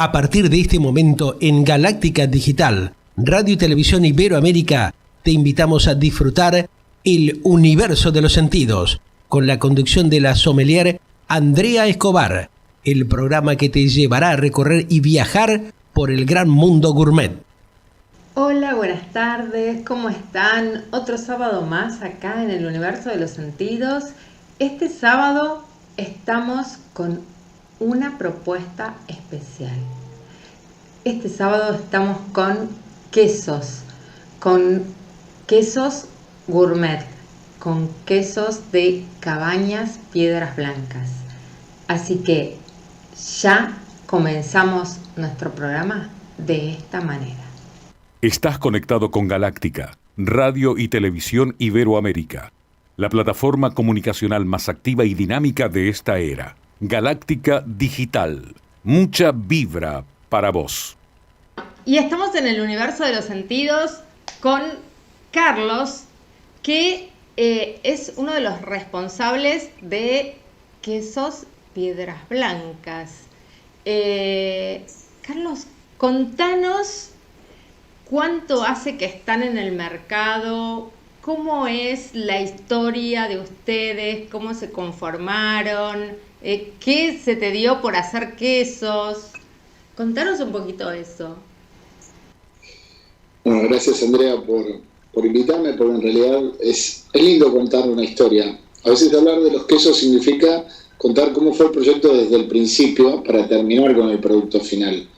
A partir de este momento en Galáctica Digital, Radio y Televisión Iberoamérica, te invitamos a disfrutar El Universo de los Sentidos, con la conducción de la sommelier Andrea Escobar, el programa que te llevará a recorrer y viajar por el gran mundo gourmet. Hola, buenas tardes, ¿cómo están? Otro sábado más acá en El Universo de los Sentidos. Este sábado estamos con una propuesta especial. Este sábado estamos con quesos gourmet, con quesos de Cabañas Piedras Blancas. Así que ya comenzamos nuestro programa de esta manera. Estás conectado con Galáctica, Radio y Televisión Iberoamérica, la plataforma comunicacional más activa y dinámica de esta era. Galáctica Digital, mucha vibra para vos. Y estamos en El Universo de los Sentidos con Carlos, que es uno de los responsables de Quesos Piedras Blancas. Carlos, contanos cuánto hace que están en el mercado, cómo es la historia de ustedes, cómo se conformaron, qué se te dio por hacer quesos. Contanos un poquito eso. Bueno, gracias Andrea por invitarme, porque en realidad es lindo contar una historia. A veces hablar de los quesos significa contar cómo fue el proyecto desde el principio para terminar con el producto final.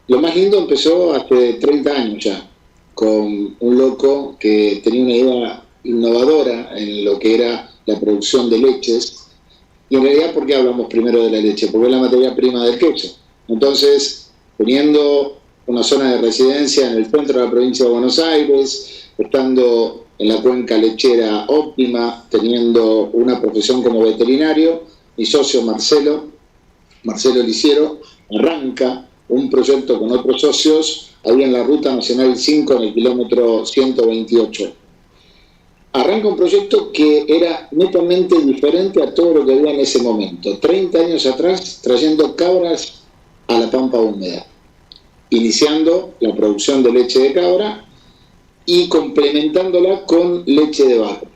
Lo más lindo empezó hace 30 años ya, con un loco que tenía una idea innovadora en lo que era la producción de leches. Y en realidad, ¿por qué hablamos primero de la leche? Porque es la materia prima del queso. Entonces, teniendo una zona de residencia en el centro de la provincia de Buenos Aires, estando en la cuenca lechera óptima, teniendo una profesión como veterinario, mi socio Marcelo Lisiero arranca un proyecto con otros socios ahí en la Ruta Nacional 5, en el kilómetro 128. Arranca un proyecto que era netamente diferente a todo lo que había en ese momento. 30 años atrás, trayendo cabras a la pampa húmeda, iniciando la producción de leche de cabra y complementándola con leche de vaca.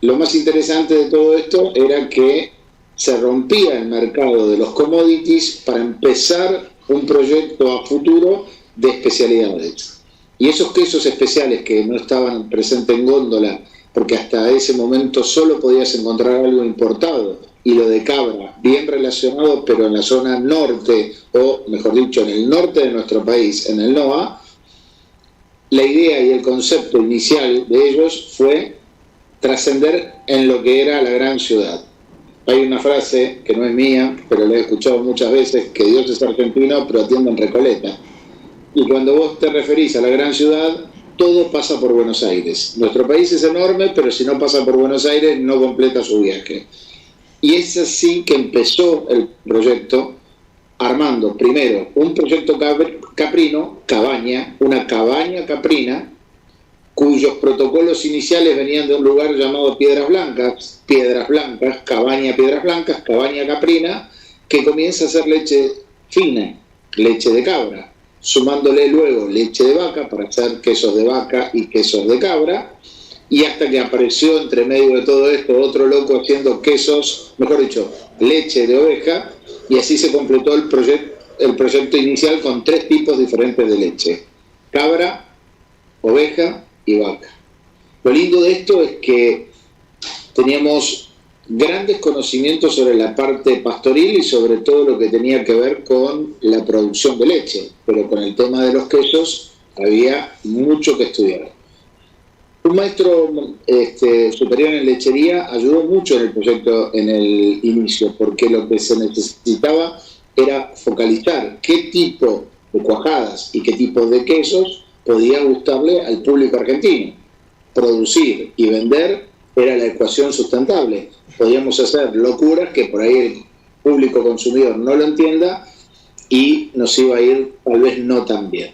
Lo más interesante de todo esto era que se rompía el mercado de los commodities para empezar un proyecto a futuro de especialidades. Y esos quesos especiales que no estaban presentes en góndola, porque hasta ese momento solo podías encontrar algo importado, y lo de cabra, bien relacionado, pero en la zona norte, o mejor dicho, en el norte de nuestro país, en el NOA, la idea y el concepto inicial de ellos fue trascender en lo que era la gran ciudad. Hay una frase que no es mía, pero la he escuchado muchas veces, que Dios es argentino, pero atiende en Recoleta. Y cuando vos te referís a la gran ciudad, todo pasa por Buenos Aires. Nuestro país es enorme, pero si no pasa por Buenos Aires, no completa su viaje. Y es así que empezó el proyecto, armando primero un proyecto caprino, cabaña, una cabaña caprina, cuyos protocolos iniciales venían de un lugar llamado Piedras Blancas, cabaña Piedras Blancas, cabaña caprina, que comienza a hacer leche fina, leche de cabra, sumándole luego leche de vaca para hacer quesos de vaca y quesos de cabra, y hasta que apareció entre medio de todo esto otro loco haciendo quesos, mejor dicho, leche de oveja, y así se completó el proyecto inicial con 3 tipos diferentes de leche: cabra, oveja y vaca. Lo lindo de esto es que teníamos grandes conocimientos sobre la parte pastoril y sobre todo lo que tenía que ver con la producción de leche, pero con el tema de los quesos había mucho que estudiar. Un maestro superior en lechería ayudó mucho en el proyecto en el inicio, porque lo que se necesitaba era focalizar qué tipo de cuajadas y qué tipo de quesos podía gustarle al público argentino. Producir y vender era la ecuación sustentable. Podíamos hacer locuras que por ahí el público consumidor no lo entienda y nos iba a ir tal vez no tan bien.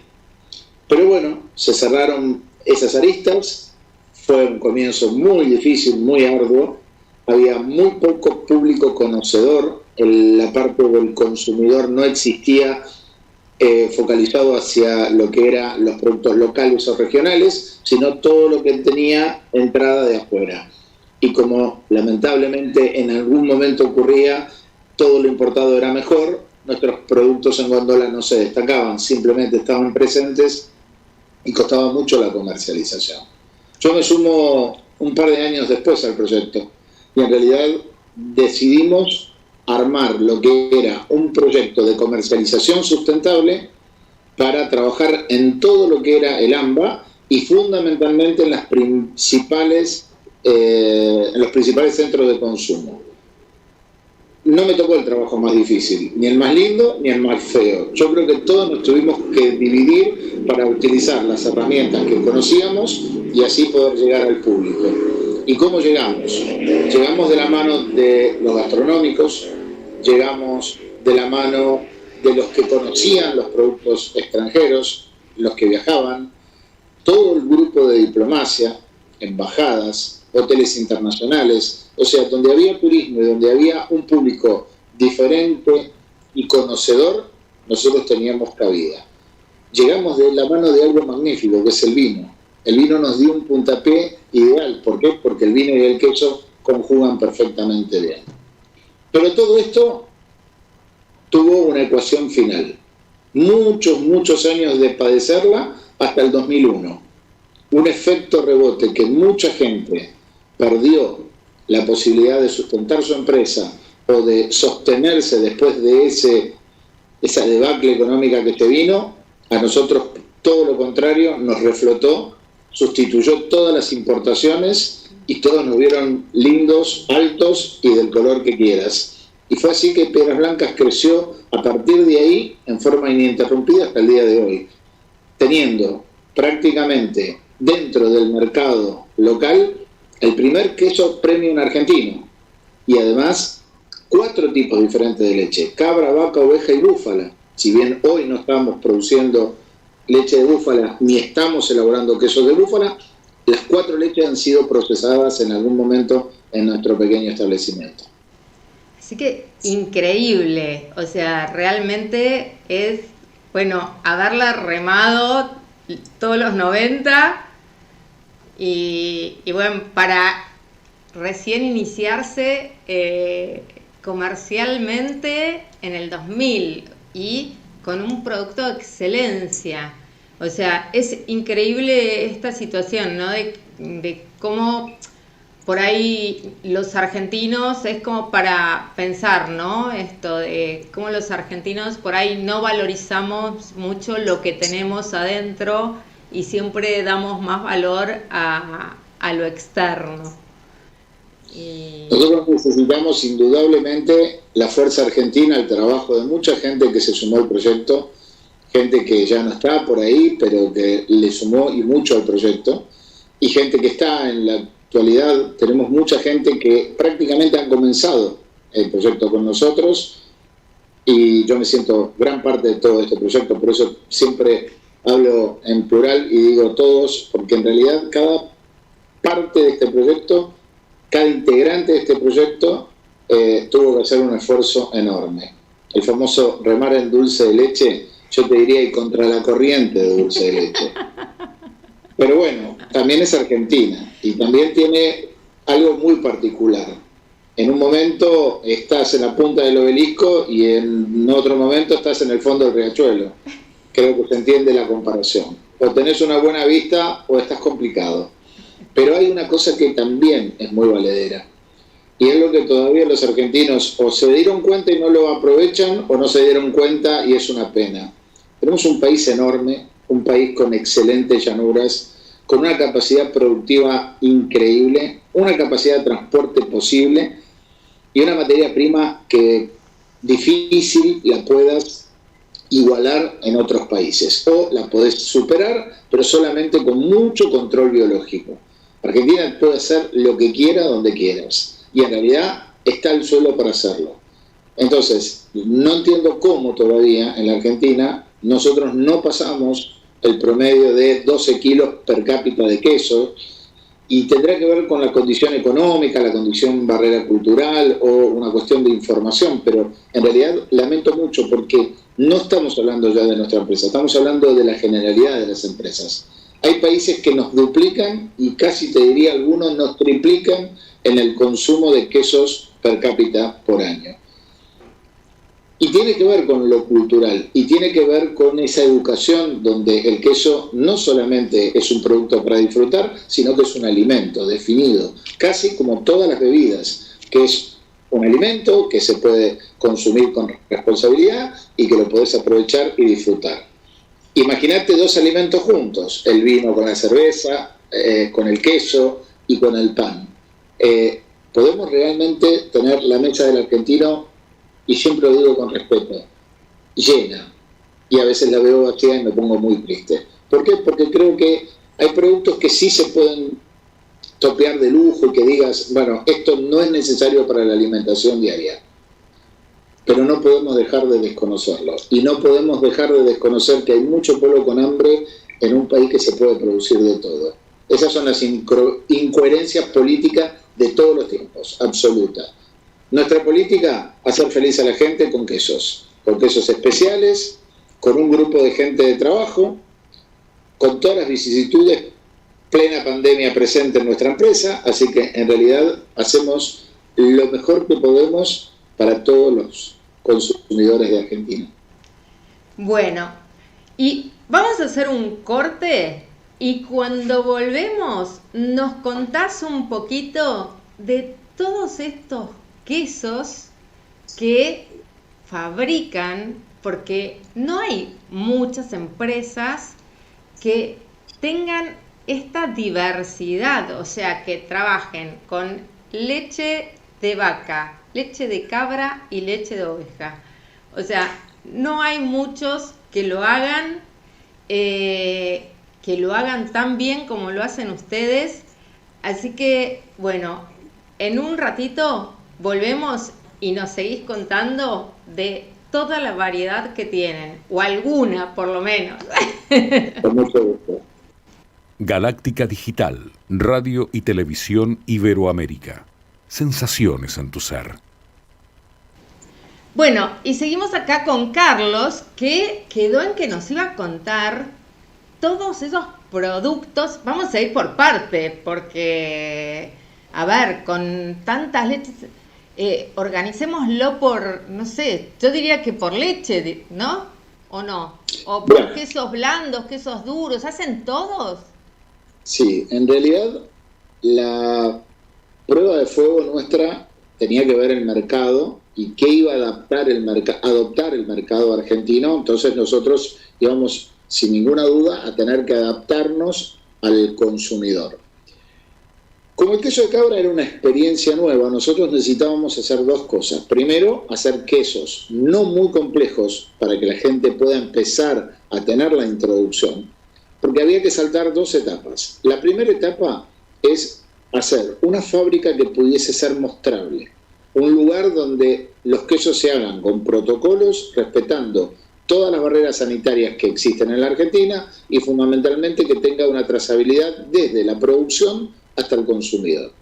Pero bueno, se cerraron esas aristas. Fue un comienzo muy difícil, muy arduo. Había muy poco público conocedor. La parte del consumidor no existía focalizado hacia lo que eran los productos locales o regionales, sino todo lo que tenía entrada de afuera. Y como lamentablemente en algún momento ocurría, todo lo importado era mejor, nuestros productos en góndola no se destacaban, simplemente estaban presentes y costaba mucho la comercialización. Yo me sumo un par de años después al proyecto y en realidad decidimos armar lo que era un proyecto de comercialización sustentable para trabajar en todo lo que era el AMBA y fundamentalmente en los principales centros de consumo. No me tocó el trabajo más difícil, ni el más lindo ni el más feo. Yo creo que todos nos tuvimos que dividir para utilizar las herramientas que conocíamos y así poder llegar al público. ¿Y cómo llegamos? Llegamos de la mano de los gastronómicos, llegamos de la mano de los que conocían los productos extranjeros, los que viajaban, todo el grupo de diplomacia, embajadas, hoteles internacionales, o sea, donde había turismo y donde había un público diferente y conocedor, nosotros teníamos cabida. Llegamos de la mano de algo magnífico, que es el vino. El vino nos dio un puntapié ideal. ¿Por qué? Porque el vino y el queso conjugan perfectamente bien. Pero todo esto tuvo una ecuación final. Muchos años de padecerla hasta el 2001. Un efecto rebote que mucha gente perdió la posibilidad de sustentar su empresa o de sostenerse después de esa debacle económica que se vino. A nosotros todo lo contrario, nos reflotó, sustituyó todas las importaciones y todos nos vieron lindos, altos y del color que quieras. Y fue así que Piedras Blancas creció a partir de ahí en forma ininterrumpida hasta el día de hoy, teniendo prácticamente dentro del mercado local el primer queso premium argentino y además 4 tipos diferentes de leche: cabra, vaca, oveja y búfala. Si bien hoy no estamos produciendo leche de búfala ni estamos elaborando quesos de búfala, las 4 leches han sido procesadas en algún momento en nuestro pequeño establecimiento. Así que increíble, o sea, realmente es, bueno, haberla remado todos los 90 y bueno, para recién iniciarse comercialmente en el 2000 y con un producto de excelencia. O sea, es increíble esta situación, ¿no? De cómo por ahí los argentinos, es como para pensar, ¿no? Esto de cómo los argentinos por ahí no valorizamos mucho lo que tenemos adentro y siempre damos más valor a lo externo. Nosotros necesitamos indudablemente la fuerza argentina, el trabajo de mucha gente que se sumó al proyecto, gente que ya no está por ahí, pero que le sumó y mucho al proyecto, y gente que está en la actualidad. Tenemos mucha gente que prácticamente han comenzado el proyecto con nosotros, y yo me siento gran parte de todo este proyecto, por eso siempre hablo en plural y digo todos, porque en realidad cada parte de este proyecto, cada integrante de este proyecto tuvo que hacer un esfuerzo enorme. El famoso remar en dulce de leche, yo te diría, y contra la corriente de dulce de leche. Pero bueno, también es Argentina y también tiene algo muy particular. En un momento estás en la punta del obelisco y en otro momento estás en el fondo del riachuelo. Creo que se entiende la comparación. O tenés una buena vista o estás complicado. Pero hay una cosa que también es muy valedera, y es lo que todavía los argentinos o se dieron cuenta y no lo aprovechan, o no se dieron cuenta y es una pena. Tenemos un país enorme, un país con excelentes llanuras, con una capacidad productiva increíble, una capacidad de transporte posible y una materia prima que difícil la puedas igualar en otros países, o la podés superar, pero solamente con mucho control biológico. Argentina puede hacer lo que quiera donde quieras, y en realidad está el suelo para hacerlo. Entonces, no entiendo cómo todavía en la Argentina nosotros no pasamos el promedio de 12 kilos per cápita de queso, y tendrá que ver con la condición económica, la condición barrera cultural o una cuestión de información, pero en realidad lamento mucho porque no estamos hablando ya de nuestra empresa, estamos hablando de la generalidad de las empresas. Hay países que nos duplican y casi te diría algunos nos triplican en el consumo de quesos per cápita por año. Y tiene que ver con lo cultural y tiene que ver con esa educación donde el queso no solamente es un producto para disfrutar, sino que es un alimento definido, casi como todas las bebidas, que es un alimento que se puede consumir con responsabilidad y que lo podés aprovechar y disfrutar. Imagínate dos alimentos juntos, el vino con la cerveza, con el queso y con el pan. Podemos realmente tener la mesa del argentino, y siempre lo digo con respeto, llena, y a veces la veo vacía y me pongo muy triste. ¿Por qué? Porque creo que hay productos que sí se pueden topear de lujo y que digas, bueno, esto no es necesario para la alimentación diaria, pero no podemos dejar de desconocerlo, y no podemos dejar de desconocer que hay mucho pueblo con hambre en un país que se puede producir de todo. Esas son las incoherencias políticas de todos los tiempos, absoluta. Nuestra política, hacer feliz a la gente con quesos especiales, con un grupo de gente de trabajo, con todas las vicisitudes, plena pandemia presente en nuestra empresa, así que en realidad hacemos lo mejor que podemos para todos los consumidores de Argentina. Bueno, y vamos a hacer un corte y cuando volvemos nos contás un poquito de todos estos quesos que fabrican, porque no hay muchas empresas que tengan esta diversidad, o sea, que trabajen con leche de vaca, leche de cabra y leche de oveja. O sea, no hay muchos que lo hagan tan bien como lo hacen ustedes. Así que, bueno, en un ratito volvemos y nos seguís contando de toda la variedad que tienen, o alguna por lo menos. Con mucho gusto. Galáctica Digital, radio y televisión Iberoamérica. Sensaciones en tu ser. Bueno, y seguimos acá con Carlos, que quedó en que nos iba a contar todos esos productos. Vamos a ir por parte, porque, a ver, con tantas leches, organicémoslo por, no sé, yo diría que por leche, ¿no? ¿O no? ¿O por quesos blandos, quesos duros? ¿Hacen todos? Sí, en realidad la prueba de fuego nuestra tenía que ver el mercado y qué iba a adoptar el mercado argentino. Entonces nosotros íbamos sin ninguna duda a tener que adaptarnos al consumidor. Como el queso de cabra era una experiencia nueva, nosotros necesitábamos hacer dos cosas. Primero, hacer quesos no muy complejos para que la gente pueda empezar a tener la introducción, porque había que saltar dos etapas. La primera etapa es hacer una fábrica que pudiese ser mostrable, un lugar donde los quesos se hagan con protocolos, respetando todas las barreras sanitarias que existen en la Argentina y fundamentalmente que tenga una trazabilidad desde la producción hasta el consumidor.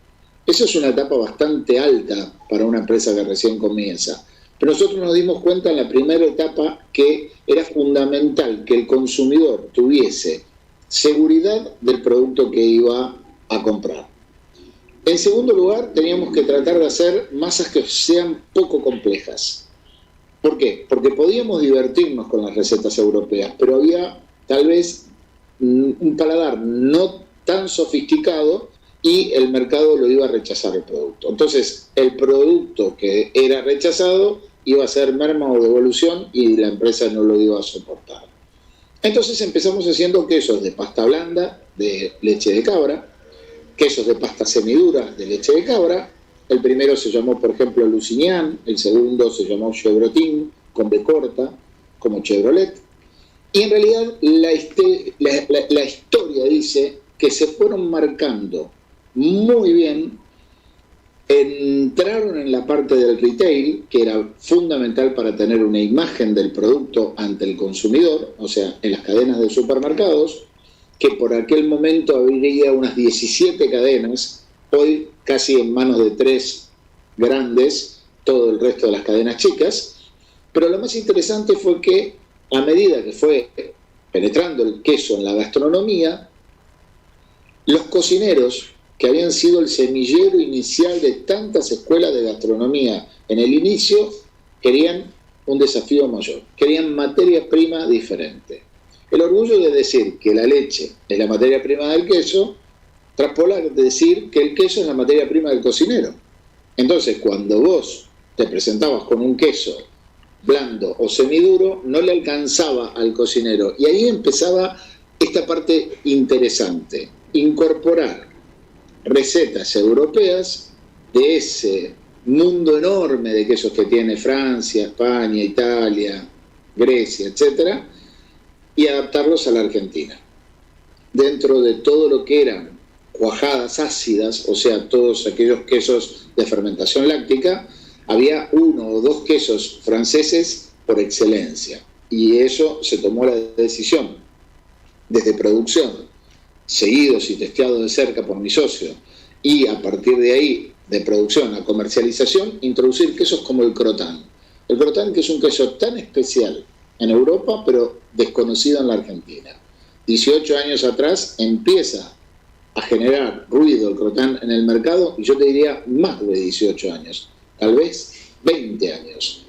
Eso es una etapa bastante alta para una empresa que recién comienza. Pero nosotros nos dimos cuenta en la primera etapa que era fundamental que el consumidor tuviese seguridad del producto que iba a comprar. En segundo lugar, teníamos que tratar de hacer masas que sean poco complejas. ¿Por qué? Porque podíamos divertirnos con las recetas europeas, pero había tal vez un paladar no tan sofisticado y el mercado lo iba a rechazar el producto. Entonces, el producto que era rechazado iba a ser merma o devolución y la empresa no lo iba a soportar. Entonces empezamos haciendo quesos de pasta blanda de leche de cabra, quesos de pasta semidura de leche de cabra. El primero se llamó, por ejemplo, Lusignan, el segundo se llamó Chevrotin, con B corta, como Chevrolet. Y en realidad la historia dice que se fueron marcando muy bien, entraron en la parte del retail, que era fundamental para tener una imagen del producto ante el consumidor, o sea, en las cadenas de supermercados, que por aquel momento habría unas 17 cadenas, hoy casi en manos de 3 grandes, todo el resto de las cadenas chicas, Pero lo más interesante fue que a medida que fue penetrando el queso en la gastronomía, los cocineros, que habían sido el semillero inicial de tantas escuelas de gastronomía en el inicio, querían un desafío mayor, querían materia prima diferente. El orgullo de decir que la leche es la materia prima del queso, traspola de decir que el queso es la materia prima del cocinero. Entonces, cuando vos te presentabas con un queso blando o semiduro, no le alcanzaba al cocinero. Y ahí empezaba esta parte interesante, incorporar recetas europeas de ese mundo enorme de quesos que tiene Francia, España, Italia, Grecia, etcétera, y adaptarlos a la Argentina. Dentro de todo lo que eran cuajadas ácidas, o sea, todos aquellos quesos de fermentación láctica, había 1 o 2 quesos franceses por excelencia. Y eso se tomó la decisión, desde producción, seguidos y testeados de cerca por mi socio, y a partir de ahí, de producción a comercialización, introducir quesos como el Crotán. El Crotán, que es un queso tan especial en Europa, pero desconocido en la Argentina. 18 años atrás empieza a generar ruido el Crotán en el mercado, y yo te diría más de 18 años, tal vez 20 años.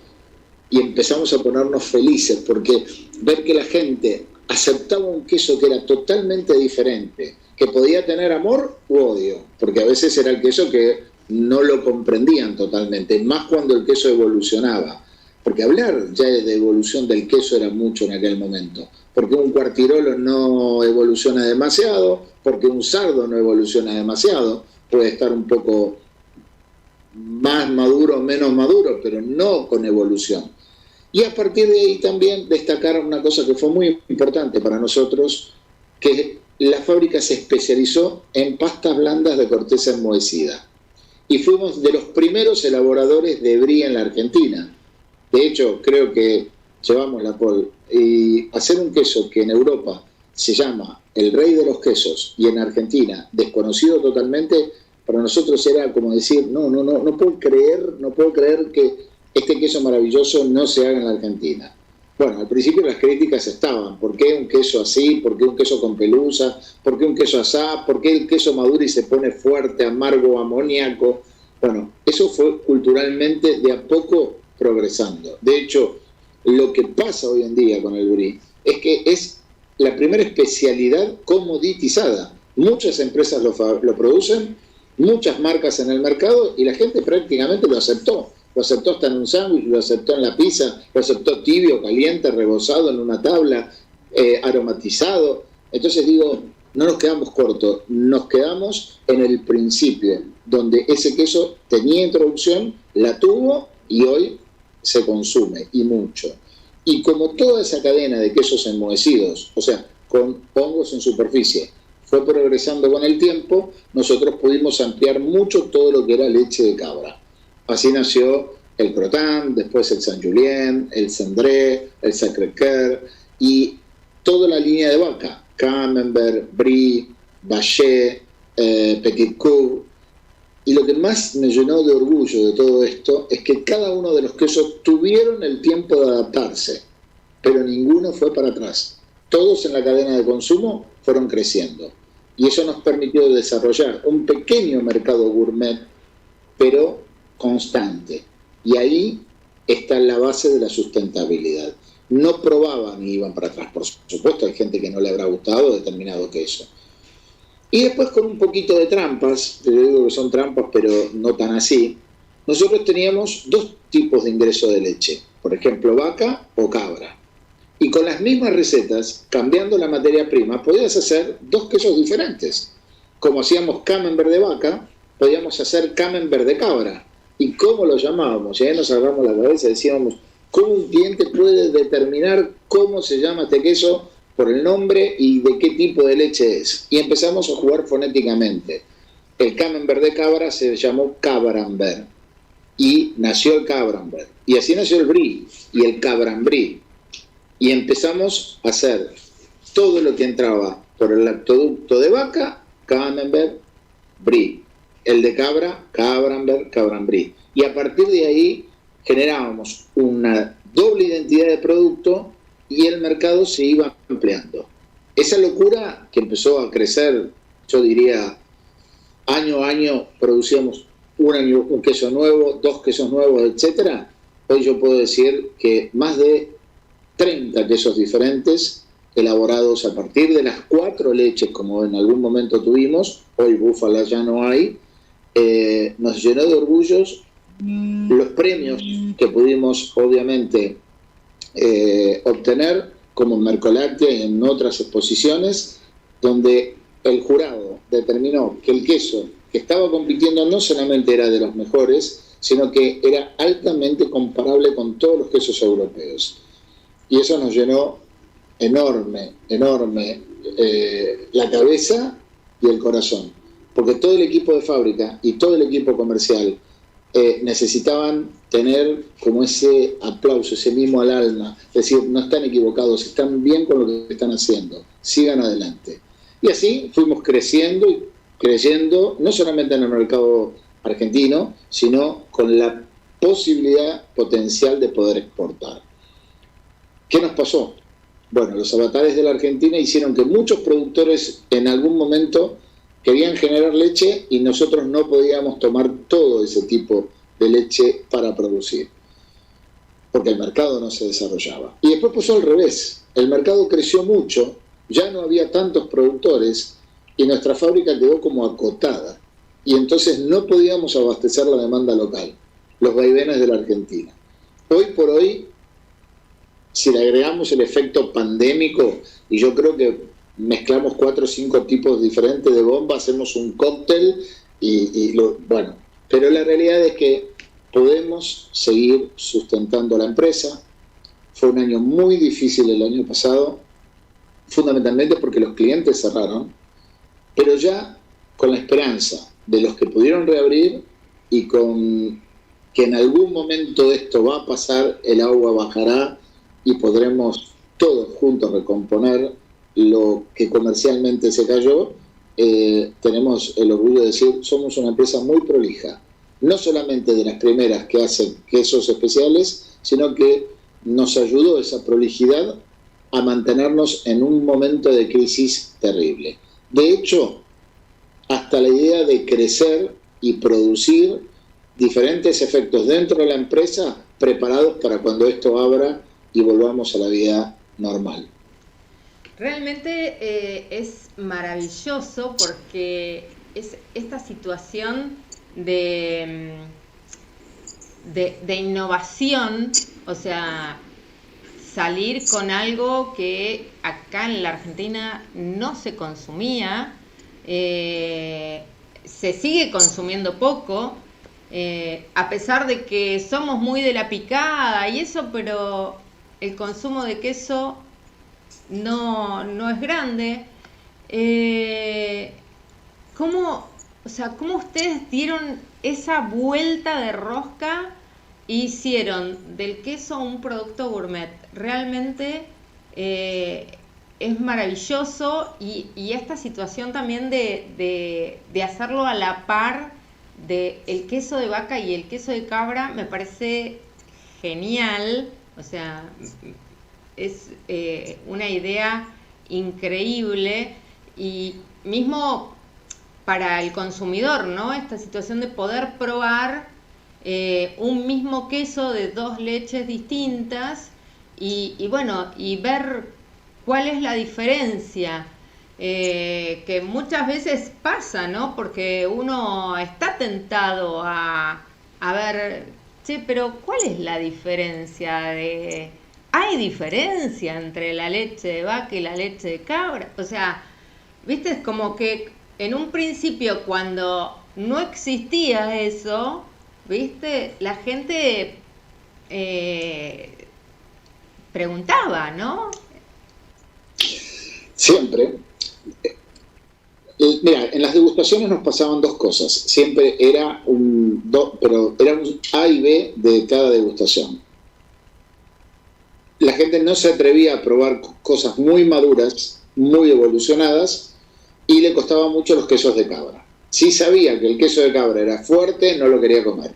Y empezamos a ponernos felices, porque ver que la gente aceptaba un queso que era totalmente diferente, que podía tener amor u odio, porque a veces era el queso que no lo comprendían totalmente, más cuando el queso evolucionaba. Porque hablar ya de evolución del queso era mucho en aquel momento, porque un cuartirolo no evoluciona demasiado, porque un sardo no evoluciona demasiado, puede estar un poco más maduro o menos maduro, pero no con evolución. Y a partir de ahí también destacar una cosa que fue muy importante para nosotros, que la fábrica se especializó en pastas blandas de corteza enmohecida. Y fuimos de los primeros elaboradores de brie en la Argentina. De hecho, creo que llevamos la pole. Y hacer un queso que en Europa se llama el rey de los quesos y en Argentina desconocido totalmente, para nosotros era como decir, no puedo creer que este queso maravilloso no se haga en la Argentina. Bueno, al principio las críticas estaban, ¿por qué un queso así? ¿Por qué un queso con pelusa? ¿Por qué un queso asá? ¿Por qué el queso madura y se pone fuerte, amargo, amoníaco? Bueno, eso fue culturalmente de a poco progresando. De hecho, lo que pasa hoy en día con el brie es que es la primera especialidad comoditizada. Muchas empresas lo producen, muchas marcas en el mercado, y la gente prácticamente lo aceptó. Lo aceptó hasta en un sándwich, lo aceptó en la pizza, lo aceptó tibio, caliente, rebozado en una tabla, aromatizado. Entonces digo, no nos quedamos cortos, nos quedamos en el principio, donde ese queso tenía introducción, la tuvo y hoy se consume, y mucho. Y como toda esa cadena de quesos enmohecidos, o sea, con hongos en superficie, fue progresando con el tiempo, nosotros pudimos ampliar mucho todo lo que era leche de cabra. Así nació el Crotán, después el Saint-Julien, el Cendré, el Sacré-Cœur y toda la línea de vaca, Camembert, Brie, Vacher, Petit Cour. Y lo que más me llenó de orgullo de todo esto es que cada uno de los quesos tuvieron el tiempo de adaptarse, pero ninguno fue para atrás. Todos en la cadena de consumo fueron creciendo. Y eso nos permitió desarrollar un pequeño mercado gourmet, pero constante. Y ahí está la base de la sustentabilidad. No probaban y iban para atrás. Por supuesto, hay gente que no le habrá gustado determinado queso. Y después, con un poquito de trampas, te digo que son trampas, pero no tan así, nosotros teníamos 2 tipos de ingreso de leche. Por ejemplo, vaca o cabra. Y con las mismas recetas, cambiando la materia prima, podías hacer 2 quesos diferentes. Como hacíamos camembert de vaca, podíamos hacer camembert de cabra. ¿Y cómo lo llamábamos? Y ahí nos agarramos la cabeza y decíamos, ¿cómo un cliente puede determinar cómo se llama este queso por el nombre y de qué tipo de leche es? Y empezamos a jugar fonéticamente. El camembert de cabra se llamó cabrambert y nació el cabrambert. Y así nació el brie y el cabrambrie. Y empezamos a hacer todo lo que entraba por el lactoducto de vaca, camembert, brie. El de cabra, cabrambert, cabrambrie. Y a partir de ahí generábamos una doble identidad de producto y el mercado se iba ampliando. Esa locura que empezó a crecer, yo diría, año a año producíamos un queso nuevo, 2 quesos nuevos, etcétera. Hoy yo puedo decir que más de 30 quesos diferentes elaborados a partir de las 4 leches, como en algún momento tuvimos, hoy búfala ya no hay, nos llenó de orgullos los premios que pudimos obviamente obtener, como en Mercoláctea y en otras exposiciones, donde el jurado determinó que el queso que estaba compitiendo no solamente era de los mejores, sino que era altamente comparable con todos los quesos europeos. Y eso nos llenó enorme la cabeza y el corazón, porque todo el equipo de fábrica y todo el equipo comercial necesitaban tener como ese aplauso, ese mimo al alma, es decir, no están equivocados, están bien con lo que están haciendo, sigan adelante. Y así fuimos creciendo y creyendo, no solamente en el mercado argentino, sino con la posibilidad potencial de poder exportar. ¿Qué nos pasó? Bueno, los avatares de la Argentina hicieron que muchos productores en algún momento querían generar leche y nosotros no podíamos tomar todo ese tipo de leche para producir, porque el mercado no se desarrollaba. Y después pasó al revés, el mercado creció mucho, ya no había tantos productores y nuestra fábrica quedó como acotada, y entonces no podíamos abastecer la demanda local, los vaivenes de la Argentina. Hoy por hoy, si le agregamos el efecto pandémico, y yo creo que mezclamos 4 o 5 tipos diferentes de bomba, hacemos un cóctel bueno, pero la realidad es que podemos seguir sustentando la empresa. Fue un año muy difícil el año pasado, fundamentalmente porque los clientes cerraron, pero ya con la esperanza de los que pudieron reabrir y con que en algún momento esto va a pasar, el agua bajará y podremos todos juntos recomponer lo que comercialmente se cayó. Tenemos el orgullo de decir, somos una empresa muy prolija, no solamente de las primeras que hacen quesos especiales, sino que nos ayudó esa prolijidad a mantenernos en un momento de crisis terrible. De hecho, hasta la idea de crecer y producir diferentes efectos dentro de la empresa, preparados para cuando esto abra y volvamos a la vida normal. Realmente es maravilloso porque es esta situación de innovación, o sea, salir con algo que acá en la Argentina no se consumía, se sigue consumiendo poco, a pesar de que somos muy de la picada y eso, pero el consumo de queso no es grande. ¿Cómo ustedes dieron esa vuelta de rosca e hicieron del queso un producto gourmet? Realmente es maravilloso y esta situación también de hacerlo a la par del queso de vaca y el queso de cabra me parece genial. O sea, es una idea increíble y mismo para el consumidor, ¿no? Esta situación de poder probar un mismo queso de 2 leches distintas y bueno, y ver cuál es la diferencia, que muchas veces pasa, ¿no? Porque uno está tentado a ver, che, pero ¿cuál es la diferencia ¿hay diferencia entre la leche de vaca y la leche de cabra? O sea, viste, es como que en un principio cuando no existía eso, viste, la gente preguntaba, ¿no? Siempre. Mira, en las degustaciones nos pasaban 2 cosas. Siempre era pero era un A y B de cada degustación. La gente no se atrevía a probar cosas muy maduras, muy evolucionadas, y le costaba mucho los quesos de cabra. Si sabía que el queso de cabra era fuerte, no lo quería comer.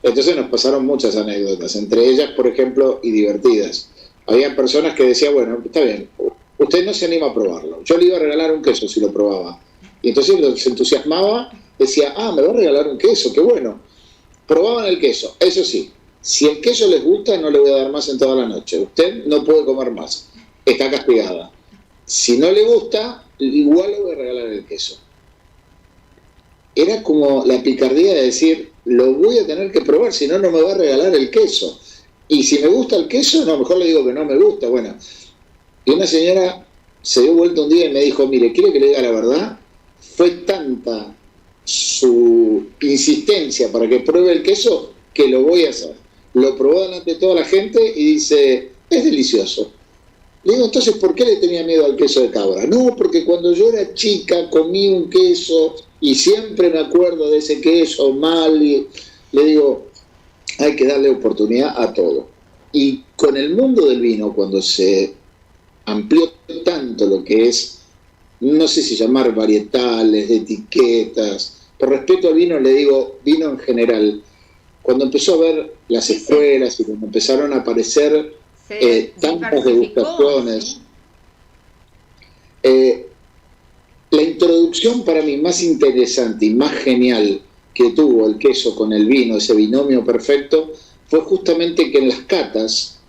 Entonces nos pasaron muchas anécdotas, entre ellas, por ejemplo, y divertidas. Había personas que decían, bueno, está bien, usted no se anima a probarlo. Yo le iba a regalar un queso si lo probaba. Y entonces se entusiasmaba, decía, me va a regalar un queso, qué bueno. Probaban el queso, eso sí, si el queso les gusta, no le voy a dar más en toda la noche. Usted no puede comer más, está castigada. Si no le gusta, igual le voy a regalar el queso. Era como la picardía de decir, lo voy a tener que probar, si no, no me va a regalar el queso. Y si me gusta el queso, no, mejor le digo que no me gusta. Bueno, y una señora se dio vuelta un día y me dijo, mire, ¿quiere que le diga la verdad? Fue tanta su insistencia para que pruebe el queso que lo voy a hacer. Lo probó delante de toda la gente y dice, es delicioso. Le digo, entonces, ¿por qué le tenía miedo al queso de cabra? No, porque cuando yo era chica comí un queso y siempre me acuerdo de ese queso mal. Y le digo, hay que darle oportunidad a todo. Y con el mundo del vino, cuando se amplió tanto lo que es, no sé si llamar varietales, etiquetas, por respeto al vino le digo vino en general, cuando empezó a ver las escuelas y cuando empezaron a aparecer tantas degustaciones, la introducción para mí más interesante y más genial que tuvo el queso con el vino, ese binomio perfecto, fue justamente que en las catas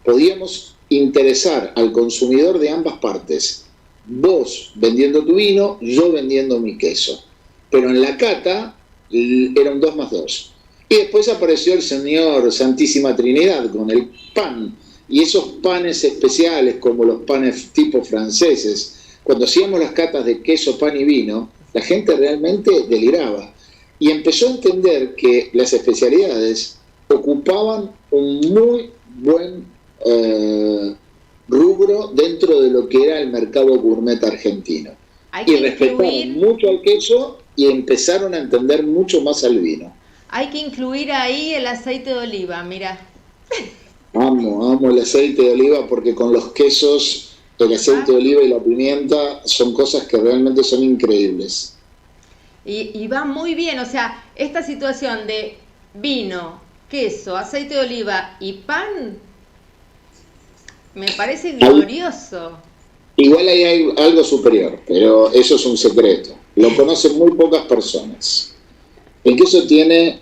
podíamos interesar al consumidor de ambas partes. Vos vendiendo tu vino, yo vendiendo mi queso. Pero en la cata era un 2 más 2. Y después apareció el Señor Santísima Trinidad con el pan. Y esos panes especiales, como los panes tipo franceses, cuando hacíamos las catas de queso, pan y vino, la gente realmente deliraba. Y empezó a entender que las especialidades ocupaban un muy buen rubro dentro de lo que era el mercado gourmet argentino. Y respetaron mucho al queso y empezaron a entender mucho más al vino. Hay que incluir ahí el aceite de oliva, mira. Amo el aceite de oliva porque con los quesos, el aceite de oliva y la pimienta son cosas que realmente son increíbles. Y va muy bien, o sea, esta situación de vino, queso, aceite de oliva y pan, me parece glorioso. Igual hay algo superior, pero eso es un secreto. Lo conocen muy pocas personas. El queso tiene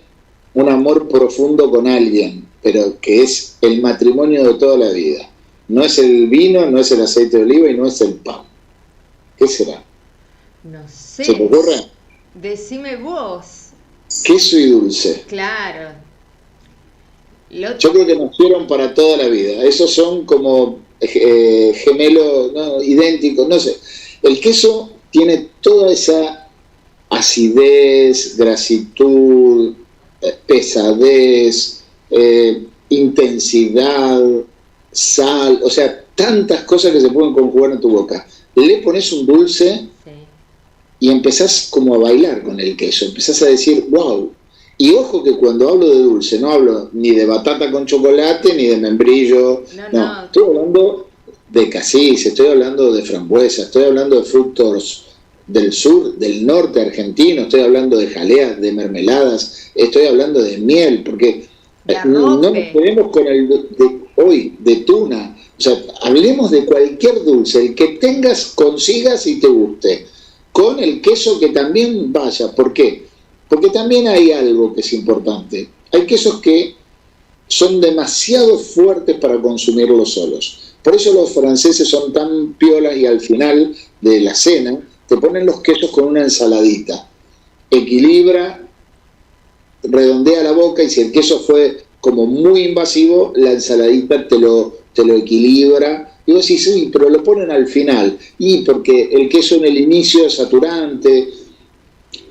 un amor profundo con alguien, pero que es el matrimonio de toda la vida. No es el vino, no es el aceite de oliva y no es el pan. ¿Qué será? No sé. ¿Se te ocurre? Decime vos. Queso y dulce. Claro. Yo creo que nacieron para toda la vida. Esos son como gemelos, ¿no? Idénticos, no sé. El queso tiene toda esa acidez, grasitud, pesadez, intensidad, sal, o sea, tantas cosas que se pueden conjugar en tu boca. Le pones un dulce y empezás como a bailar con el queso, empezás a decir, wow. Y ojo que cuando hablo de dulce, no hablo ni de batata con chocolate, ni de membrillo, no. Estoy hablando de casis, estoy hablando de frambuesa, estoy hablando de frutos del sur, del norte argentino, estoy hablando de jaleas, de mermeladas, estoy hablando de miel, porque no nos quedemos con el de hoy, de tuna, o sea, hablemos de cualquier dulce, el que tengas, consigas y te guste, con el queso que también vaya. ¿Por qué? Porque también hay algo que es importante. Hay quesos que son demasiado fuertes para consumirlos solos. Por eso los franceses son tan piolas y al final de la cena te ponen los quesos con una ensaladita. Equilibra, redondea la boca y si el queso fue como muy invasivo, la ensaladita te lo equilibra. Y vos decís, sí, pero lo ponen al final. Y porque el queso en el inicio es saturante,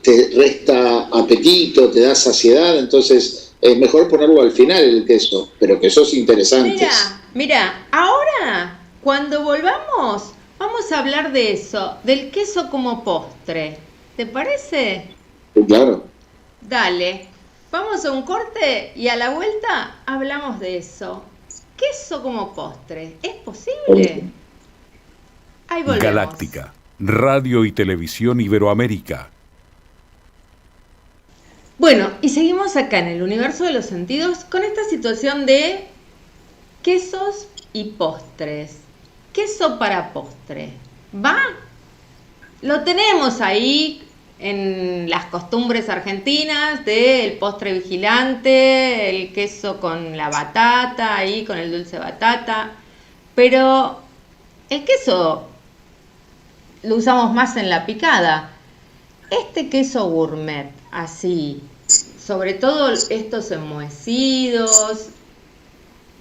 te resta apetito, te da saciedad, entonces es mejor ponerlo al final el queso, pero quesos interesantes. Mira, ahora cuando volvamos vamos a hablar de eso, del queso como postre. ¿Te parece? Claro. Dale, vamos a un corte y a la vuelta hablamos de eso. Queso como postre, ¿es posible? Ahí volvemos. Galáctica, Radio y Televisión Iberoamérica. Bueno, y seguimos acá en el universo de los sentidos con esta situación de quesos y postres. Queso para postre. ¿Va? Lo tenemos ahí en las costumbres argentinas del postre vigilante, el queso con la batata, ahí con el dulce batata. Pero el queso lo usamos más en la picada. Este queso gourmet, así, sobre todo estos enmohecidos,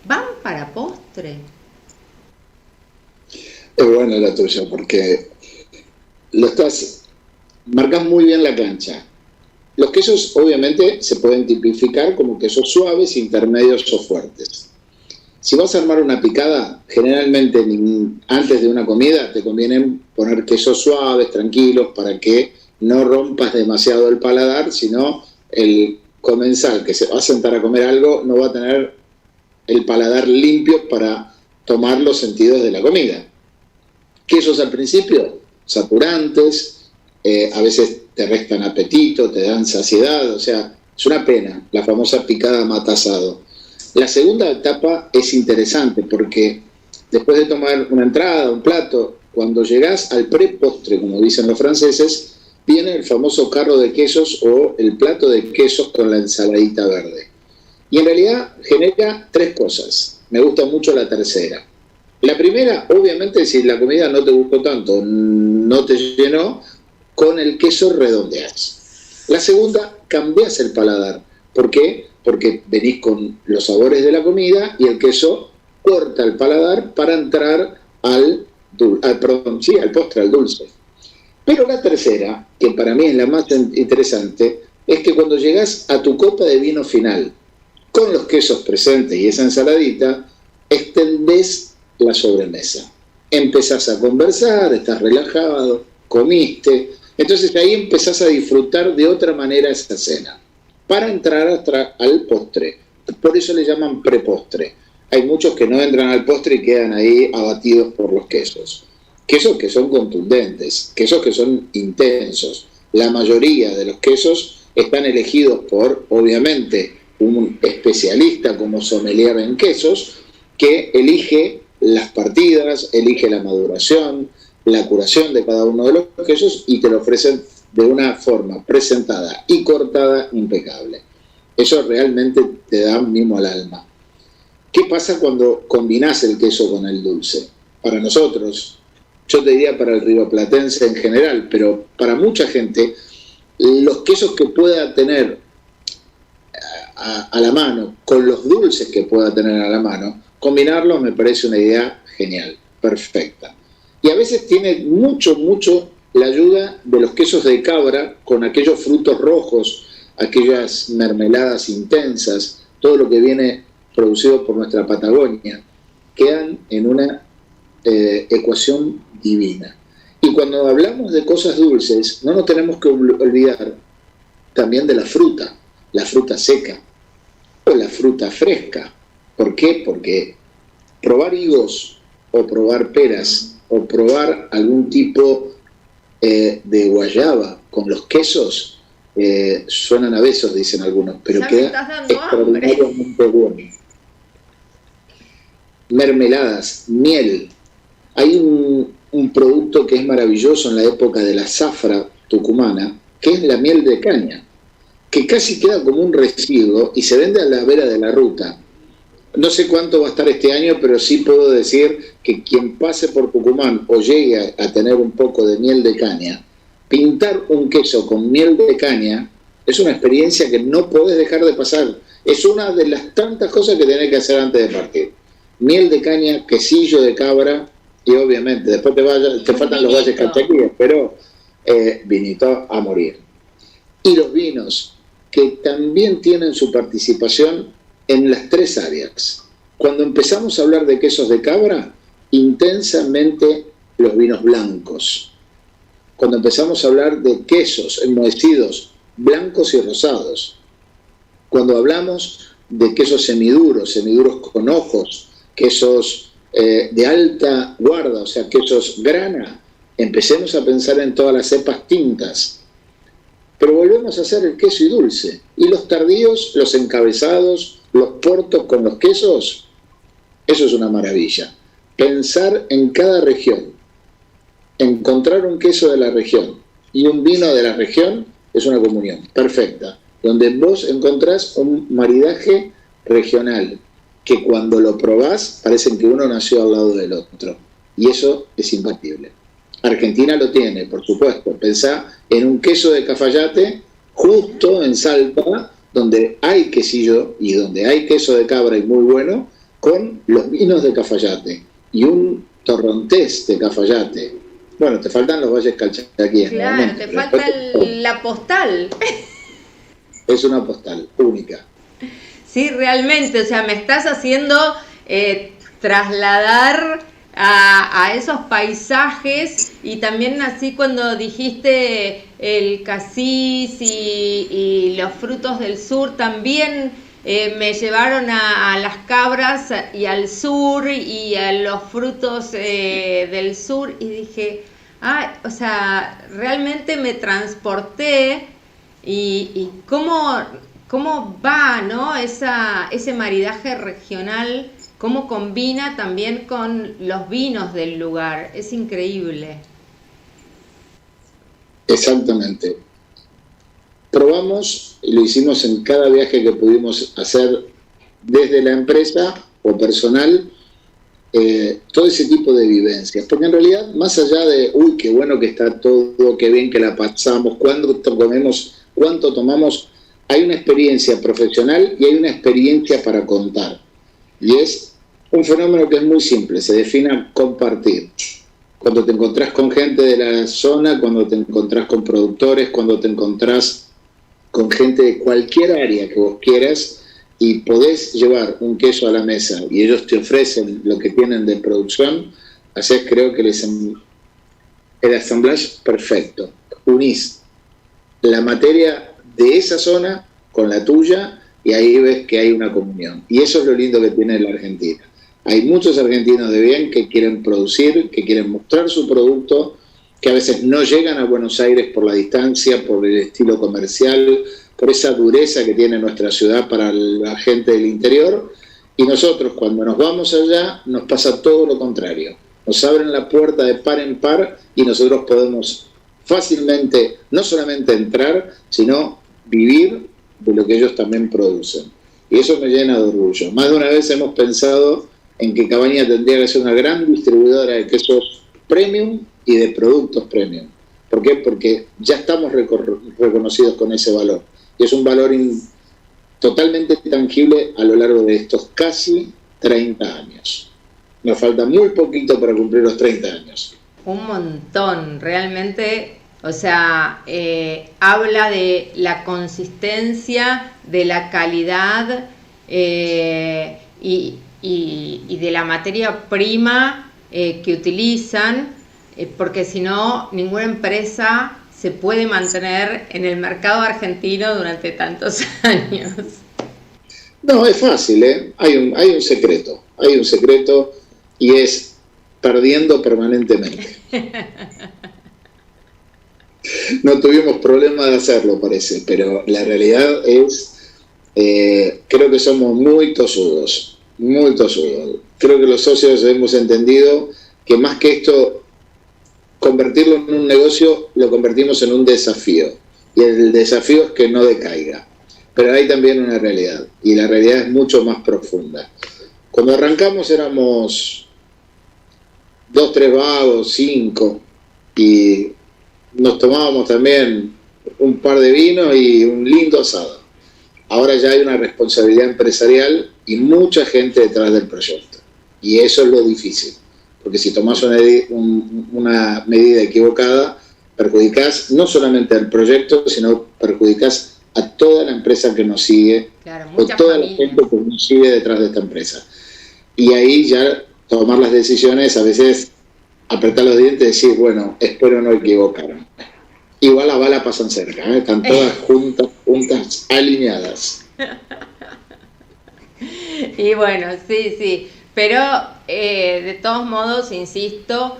¿van para postre? Es buena la tuya, porque marcas muy bien la cancha. Los quesos obviamente se pueden tipificar como quesos suaves, intermedios o fuertes. Si vas a armar una picada, generalmente antes de una comida te conviene poner quesos suaves, tranquilos, para que no rompas demasiado el paladar, sino el comensal que se va a sentar a comer algo no va a tener el paladar limpio para tomar los sentidos de la comida. Quesos al principio, saturantes, a veces te restan apetito, te dan saciedad, o sea, es una pena, la famosa picada mata asado. La segunda etapa es interesante porque después de tomar una entrada, un plato, cuando llegás al prepostre, como dicen los franceses, viene el famoso carro de quesos o el plato de quesos con la ensaladita verde. Y en realidad genera tres cosas. Me gusta mucho la tercera. La primera, obviamente, si la comida no te gustó tanto, no te llenó, con el queso redondeás. La segunda, cambiás el paladar. ¿Por qué? Porque venís con los sabores de la comida y el queso corta el paladar para entrar al postre, al dulce. Pero la tercera, que para mí es la más interesante, es que cuando llegás a tu copa de vino final, con los quesos presentes y esa ensaladita, extendés la sobremesa. Empezás a conversar, estás relajado, comiste, entonces ahí empezás a disfrutar de otra manera esa cena, para entrar al postre. Por eso le llaman prepostre. Hay muchos que no entran al postre y quedan ahí abatidos por los quesos. Quesos que son contundentes, quesos que son intensos. La mayoría de los quesos están elegidos por, obviamente, un especialista como sommelier en quesos, que elige las partidas, elige la maduración, la curación de cada uno de los quesos y te lo ofrecen de una forma presentada y cortada impecable. Eso realmente te da un mimo al alma. ¿Qué pasa cuando combinás el queso con el dulce? Para nosotros, yo te diría para el rioplatense en general, pero para mucha gente, los quesos que pueda tener a la mano, con los dulces que pueda tener a la mano, combinarlos me parece una idea genial, perfecta. Y a veces tiene mucho la ayuda de los quesos de cabra con aquellos frutos rojos, aquellas mermeladas intensas, todo lo que viene producido por nuestra Patagonia, quedan en una ecuación divina. Y cuando hablamos de cosas dulces, no nos tenemos que olvidar también de la fruta seca o la fruta fresca. ¿Por qué? Porque probar higos o probar peras o probar algún tipo de guayaba con los quesos suenan a besos, dicen algunos, pero ya queda extraordinariamente bueno. Mermeladas, miel. Hay un producto que es maravilloso en la época de la zafra tucumana, que es la miel de caña, que casi queda como un residuo y se vende a la vera de la ruta. No sé cuánto va a estar este año, pero sí puedo decir que quien pase por Tucumán o llegue a tener un poco de miel de caña, pintar un queso con miel de caña es una experiencia que no podés dejar de pasar. Es una de las tantas cosas que tenés que hacer antes de partir. Miel de caña, quesillo de cabra y obviamente después te faltan los valles cachaquíes, pero vinito a morir. Y los vinos, que también tienen su participación en las tres áreas. Cuando empezamos a hablar de quesos de cabra, intensamente los vinos blancos. Cuando empezamos a hablar de quesos enmohecidos, blancos y rosados. Cuando hablamos de quesos semiduros con ojos, quesos de alta guarda, o sea, quesos grana, empecemos a pensar en todas las cepas tintas. pero volvemos a hacer el queso y dulce. Y los tardíos, los encabezados, los portos con los quesos, eso es una maravilla. Pensar en cada región, encontrar un queso de la región y un vino de la región es una comunión perfecta, donde vos encontrás un maridaje regional, que cuando lo probás parecen que uno nació al lado del otro, y eso es imbatible. Argentina lo tiene, por supuesto. Pensá en un queso de Cafayate justo en Salta, donde hay quesillo y donde hay queso de cabra y muy bueno, con los vinos de Cafayate y un torrontés de Cafayate. Bueno, te faltan los valles calchaquíes. Claro, te falta la postal. Es una postal única. Sí, realmente, o sea, me estás haciendo trasladar a esos paisajes, y también así cuando dijiste el casís y los frutos del sur, también me llevaron a las cabras y al sur y a los frutos del sur, y dije, o sea, realmente me transporté y cómo va, ¿no? Ese maridaje regional, cómo combina también con los vinos del lugar, es increíble. Exactamente. Probamos y lo hicimos en cada viaje que pudimos hacer desde la empresa o personal, todo ese tipo de vivencias, porque en realidad, más allá de uy, qué bueno que está todo, qué bien que la pasamos, cuánto comemos, cuánto tomamos, hay una experiencia profesional y hay una experiencia para contar, y es un fenómeno que es muy simple, se define compartir. Cuando te encontrás con gente de la zona, cuando te encontrás con productores, cuando te encontrás con gente de cualquier área que vos quieras y podés llevar un queso a la mesa y ellos te ofrecen lo que tienen de producción, hacés, creo que el assemblage perfecto. Unís la materia de esa zona con la tuya y ahí ves que hay una comunión. Y eso es lo lindo que tiene la Argentina. Hay muchos argentinos de bien que quieren producir, que quieren mostrar su producto, que a veces no llegan a Buenos Aires por la distancia, por el estilo comercial, por esa dureza que tiene nuestra ciudad para la gente del interior. Y nosotros, cuando nos vamos allá, nos pasa todo lo contrario. Nos abren la puerta de par en par y nosotros podemos fácilmente no solamente entrar, sino vivir de lo que ellos también producen. Y eso me llena de orgullo. Más de una vez hemos pensado en que Cabaña tendría que ser una gran distribuidora de quesos premium y de productos premium. ¿Por qué? Porque ya estamos reconocidos con ese valor. Y es un valor totalmente tangible a lo largo de estos casi 30 años. Nos falta muy poquito para cumplir los 30 años. Un montón, realmente, o sea, habla de la consistencia, de la calidad y de la materia prima que utilizan, porque si no, ninguna empresa se puede mantener en el mercado argentino durante tantos años. No, es fácil, ¿eh? Hay un secreto y es perdiendo permanentemente. No tuvimos problema de hacerlo, parece, pero la realidad es, creo que somos muy tosudos. Creo que los socios hemos entendido que más que esto, convertirlo en un negocio, lo convertimos en un desafío. Y el desafío es que no decaiga. Pero hay también una realidad, y la realidad es mucho más profunda. Cuando arrancamos éramos 2, 3 vagos, 5, y nos tomábamos también un par de vinos y un lindo asado. Ahora ya hay una responsabilidad empresarial y mucha gente detrás del proyecto. Y eso es lo difícil. Porque si tomás una medida equivocada, perjudicás no solamente al proyecto, sino perjudicás a toda la empresa que nos sigue, claro, o toda la gente que nos sigue detrás de esta empresa. Y ahí ya tomar las decisiones, a veces apretar los dientes y decir, bueno, espero no equivocarme. Igual las balas pasan cerca, ¿eh? Están todas juntas, alineadas. Y bueno, sí, pero de todos modos, insisto,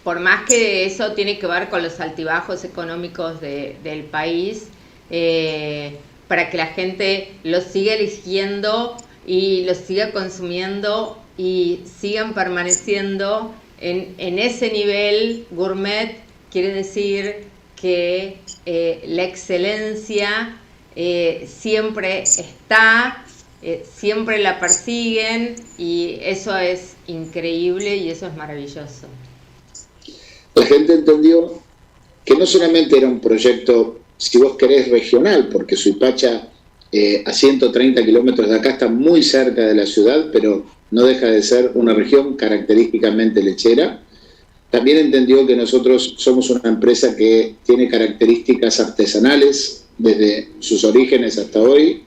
por más que eso tiene que ver con los altibajos económicos del país, para que la gente lo siga eligiendo y lo siga consumiendo y sigan permaneciendo en ese nivel gourmet, quiere decir que la excelencia siempre está, siempre la persiguen, y eso es increíble y eso es maravilloso. La gente entendió que no solamente era un proyecto, si vos querés, regional, porque Suipacha a 130 kilómetros de acá está muy cerca de la ciudad, pero no deja de ser una región característicamente lechera. También entendió que nosotros somos una empresa que tiene características artesanales desde sus orígenes hasta hoy,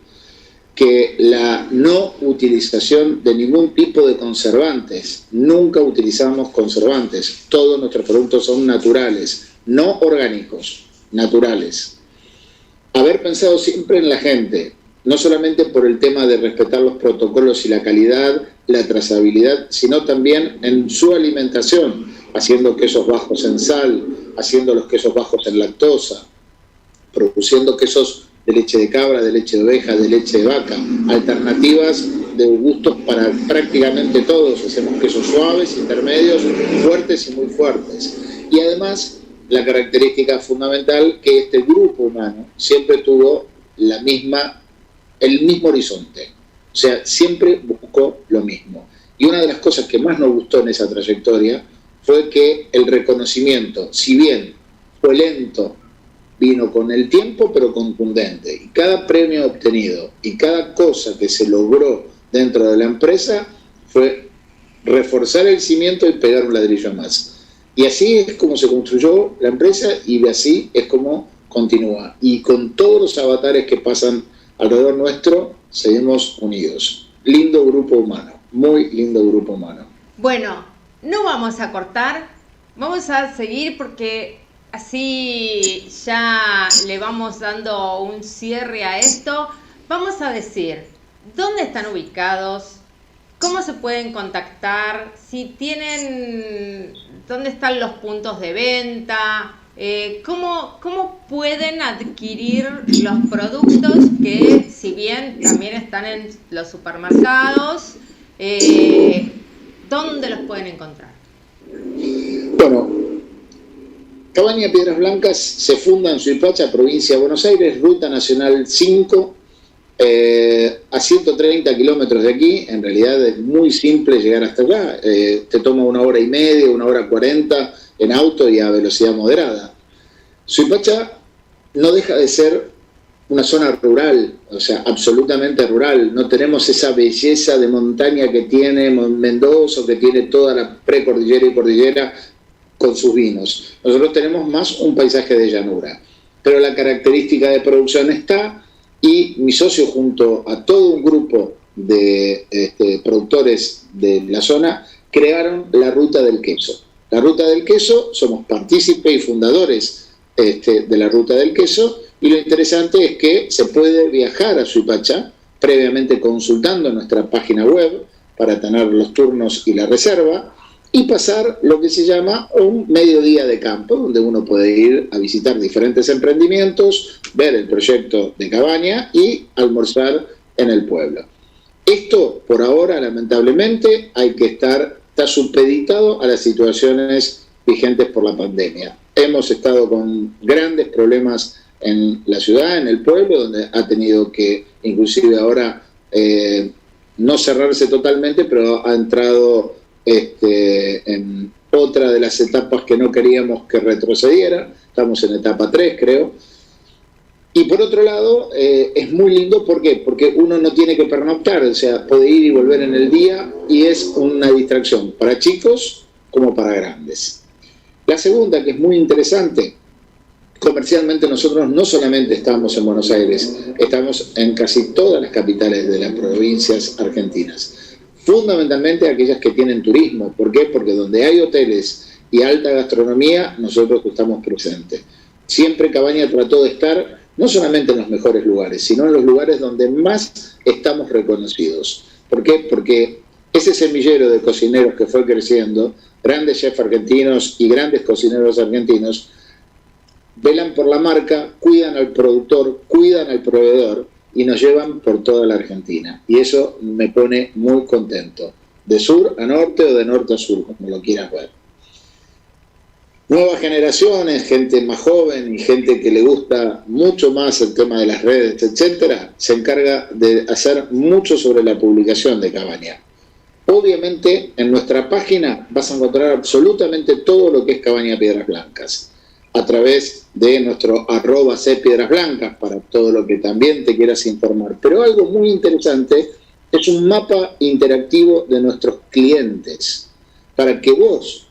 que la no utilización de ningún tipo de conservantes, nunca utilizamos conservantes, todos nuestros productos son naturales, no orgánicos, naturales. Haber pensado siempre en la gente, no solamente por el tema de respetar los protocolos y la calidad, la trazabilidad, sino también en su alimentación, haciendo quesos bajos en sal, haciendo los quesos bajos en lactosa, produciendo quesos de leche de cabra, de leche de oveja, de leche de vaca, alternativas de gustos para prácticamente todos. Hacemos quesos suaves, intermedios, fuertes y muy fuertes. Y además, la característica fundamental, que este grupo humano siempre tuvo el mismo horizonte. O sea, siempre buscó lo mismo. Y una de las cosas que más nos gustó en esa trayectoria fue que el reconocimiento, si bien fue lento, vino con el tiempo, pero contundente. Y cada premio obtenido y cada cosa que se logró dentro de la empresa fue reforzar el cimiento y pegar un ladrillo más. Y así es como se construyó la empresa y así es como continúa. Y con todos los avatares que pasan alrededor nuestro, seguimos unidos. Lindo grupo humano, muy lindo grupo humano. Bueno, no vamos a cortar, vamos a seguir porque así ya le vamos dando un cierre a esto. Vamos a decir dónde están ubicados, cómo se pueden contactar, si tienen, dónde están los puntos de venta, cómo pueden adquirir los productos que, si bien también están en los supermercados, ¿dónde los pueden encontrar? Bueno, Cabaña Piedras Blancas se funda en Suipacha, provincia de Buenos Aires, Ruta Nacional 5, a 130 kilómetros de aquí. En realidad es muy simple llegar hasta acá, te toma 1 hora y media, 1 hora 40 en auto y a velocidad moderada. Suipacha no deja de ser una zona rural, o sea, absolutamente rural. No tenemos esa belleza de montaña que tiene Mendoza, que tiene toda la precordillera y cordillera con sus vinos. Nosotros tenemos más un paisaje de llanura, pero la característica de producción está, y mi socio junto a todo un grupo de productores de la zona crearon la Ruta del Queso. La Ruta del Queso, somos partícipes y fundadores de la Ruta del Queso, y lo interesante es que se puede viajar a Suipacha previamente consultando nuestra página web para tener los turnos y la reserva, y pasar lo que se llama un mediodía de campo, donde uno puede ir a visitar diferentes emprendimientos, ver el proyecto de cabaña y almorzar en el pueblo. Esto, por ahora, lamentablemente, está supeditado a las situaciones vigentes por la pandemia. Hemos estado con grandes problemas en la ciudad, en el pueblo, donde ha tenido que, inclusive ahora, no cerrarse totalmente, pero ha entrado en otra de las etapas que no queríamos que retrocediera. Estamos en etapa 3, creo. Y por otro lado, es muy lindo, ¿por qué? Porque uno no tiene que pernoctar, o sea, puede ir y volver en el día, y es una distracción para chicos como para grandes. La segunda, que es muy interesante, comercialmente nosotros no solamente estamos en Buenos Aires, estamos en casi todas las capitales de las provincias argentinas. Fundamentalmente aquellas que tienen turismo. ¿Por qué? Porque donde hay hoteles y alta gastronomía, nosotros estamos presentes. Siempre Cabaña trató de estar no solamente en los mejores lugares, sino en los lugares donde más estamos reconocidos. ¿Por qué? Porque ese semillero de cocineros que fue creciendo, grandes chefs argentinos y grandes cocineros argentinos, velan por la marca, cuidan al productor, cuidan al proveedor y nos llevan por toda la Argentina. Y eso me pone muy contento, de sur a norte o de norte a sur, como lo quieras ver. Nuevas generaciones, gente más joven y gente que le gusta mucho más el tema de las redes, etcétera, se encarga de hacer mucho sobre la publicación de Cabaña. Obviamente, en nuestra página vas a encontrar absolutamente todo lo que es Cabaña Piedras Blancas, a través de nuestro @cpiedras_blancas para todo lo que también te quieras informar. Pero algo muy interesante es un mapa interactivo de nuestros clientes, para que vos,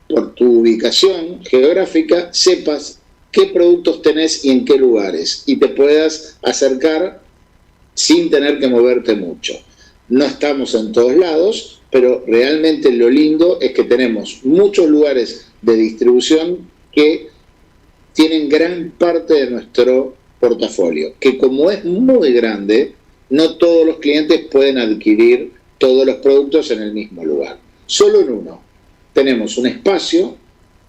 por tu ubicación geográfica, sepas qué productos tenés y en qué lugares, y te puedas acercar sin tener que moverte mucho. No estamos en todos lados, pero realmente lo lindo es que tenemos muchos lugares de distribución que tienen gran parte de nuestro portafolio, que como es muy grande, no todos los clientes pueden adquirir todos los productos en el mismo lugar, solo en uno. Tenemos un espacio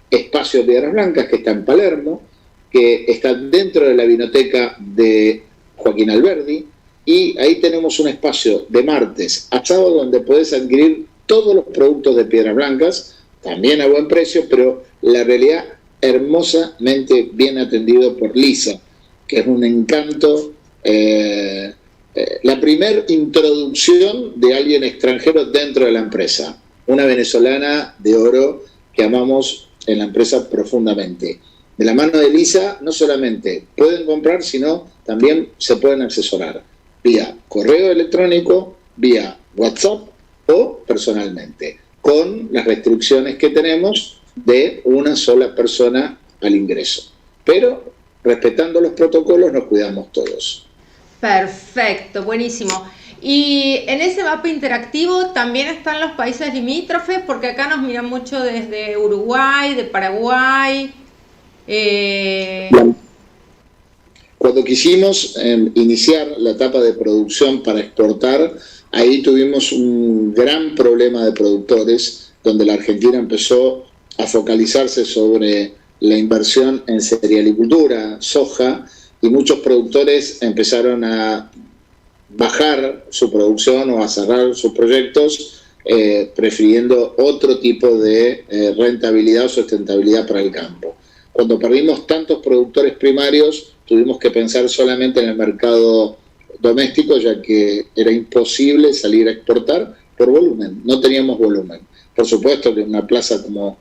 Piedras Blancas, que está en Palermo, que está dentro de la vinoteca de Joaquín Alberdi, y ahí tenemos un espacio de martes a sábado donde podés adquirir todos los productos de Piedras Blancas, también a buen precio, pero la realidad hermosamente bien atendido por Lisa, que es un encanto, la primer introducción de alguien extranjero dentro de la empresa, una venezolana de oro que amamos en la empresa profundamente. De la mano de Lisa no solamente pueden comprar, sino también se pueden asesorar vía correo electrónico, vía WhatsApp o personalmente, con las restricciones que tenemos de una sola persona al ingreso. Pero respetando los protocolos nos cuidamos todos. Perfecto, buenísimo. Y en ese mapa interactivo también están los países limítrofes, porque acá nos miran mucho desde Uruguay, de Paraguay. Cuando quisimos iniciar la etapa de producción para exportar, ahí tuvimos un gran problema de productores, donde la Argentina empezó a focalizarse sobre la inversión en cerealicultura, soja, y muchos productores empezaron a bajar su producción o a cerrar sus proyectos, prefiriendo otro tipo de rentabilidad o sustentabilidad para el campo. Cuando perdimos tantos productores primarios, tuvimos que pensar solamente en el mercado doméstico, ya que era imposible salir a exportar por volumen, no teníamos volumen. Por supuesto que una plaza como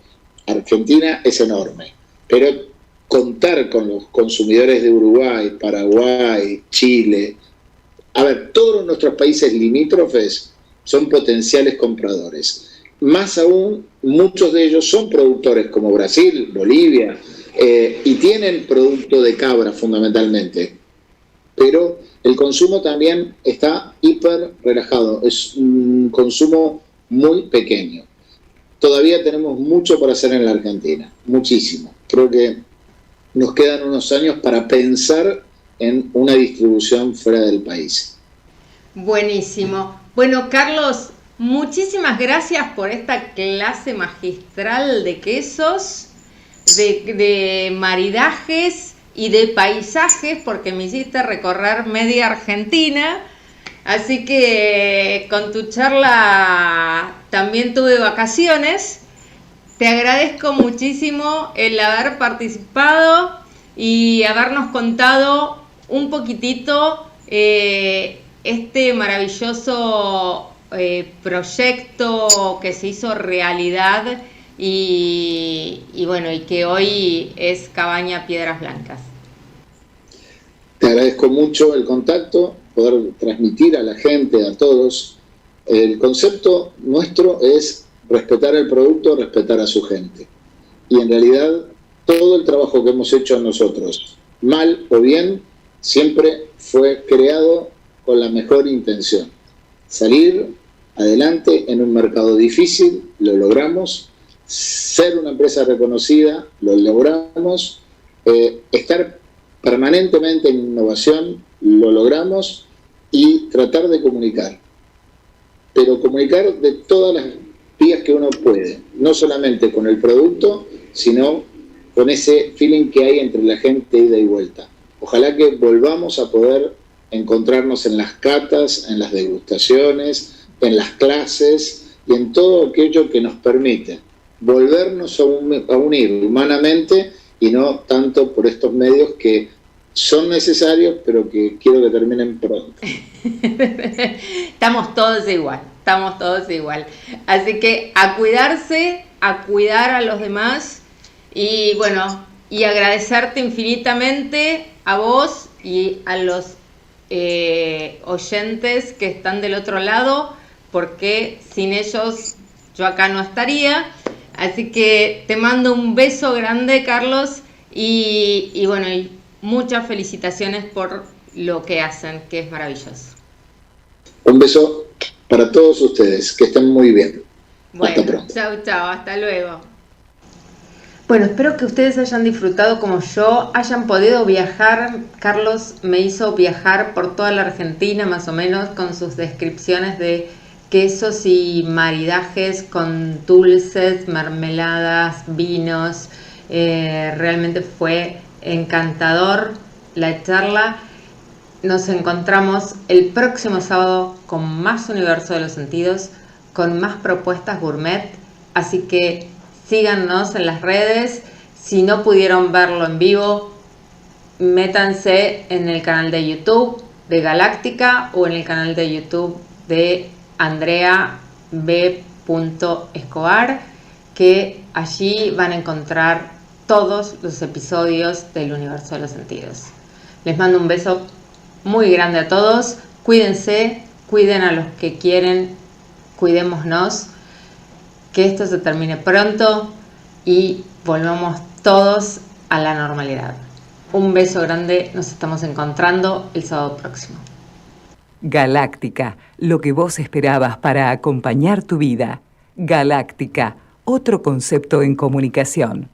Argentina es enorme, pero contar con los consumidores de Uruguay, Paraguay, Chile, todos nuestros países limítrofes son potenciales compradores. Más aún, muchos de ellos son productores como Brasil, Bolivia, y tienen producto de cabra fundamentalmente, pero el consumo también está hiper relajado, es un consumo muy pequeño. Todavía tenemos mucho por hacer en la Argentina, muchísimo. Creo que nos quedan unos años para pensar en una distribución fuera del país. Buenísimo. Bueno, Carlos, muchísimas gracias por esta clase magistral de quesos, de maridajes y de paisajes, porque me hiciste recorrer media Argentina. Así que con tu charla también tuve vacaciones. Te agradezco muchísimo el haber participado y habernos contado un poquitito este maravilloso proyecto que se hizo realidad y bueno, y que hoy es Cabaña Piedras Blancas. Te agradezco mucho el contacto, poder transmitir a la gente, a todos. El concepto nuestro es respetar el producto, respetar a su gente. Y en realidad todo el trabajo que hemos hecho nosotros, mal o bien, siempre fue creado con la mejor intención. Salir adelante en un mercado difícil, lo logramos. Ser una empresa reconocida, lo logramos. Estar permanentemente en innovación, lo logramos. Y tratar de comunicar pero comunicar de todas las vías que uno puede, no solamente con el producto, sino con ese feeling que hay entre la gente ida y vuelta. Ojalá que volvamos a poder encontrarnos en las catas, en las degustaciones, en las clases y en todo aquello que nos permite volvernos a unir humanamente y no tanto por estos medios que son necesarios, pero que quiero que terminen pronto. Estamos todos igual. Así que a cuidarse, a cuidar a los demás y bueno, y agradecerte infinitamente a vos y a los oyentes que están del otro lado, porque sin ellos yo acá no estaría. Así que te mando un beso grande, Carlos, y bueno, y muchas felicitaciones por lo que hacen, que es maravilloso. Un beso para todos ustedes, que estén muy bien. Bueno, hasta pronto. Chau, hasta luego. Bueno, espero que ustedes hayan disfrutado como yo, hayan podido viajar. Carlos me hizo viajar por toda la Argentina, más o menos, con sus descripciones de quesos y maridajes con dulces, mermeladas, vinos. Realmente fue encantador la charla. Nos encontramos el próximo sábado con más Universo de los Sentidos, con más propuestas gourmet, así que síganos en las redes. Si no pudieron verlo en vivo, métanse en el canal de YouTube de Galáctica o en el canal de YouTube de Andrea B. Escobar, que allí van a encontrar todos los episodios del Universo de los Sentidos. Les mando un beso muy grande a todos. Cuídense, cuiden a los que quieren, cuidémonos, que esto se termine pronto y volvamos todos a la normalidad. Un beso grande, nos estamos encontrando el sábado próximo. Galáctica, lo que vos esperabas para acompañar tu vida. Galáctica, otro concepto en comunicación.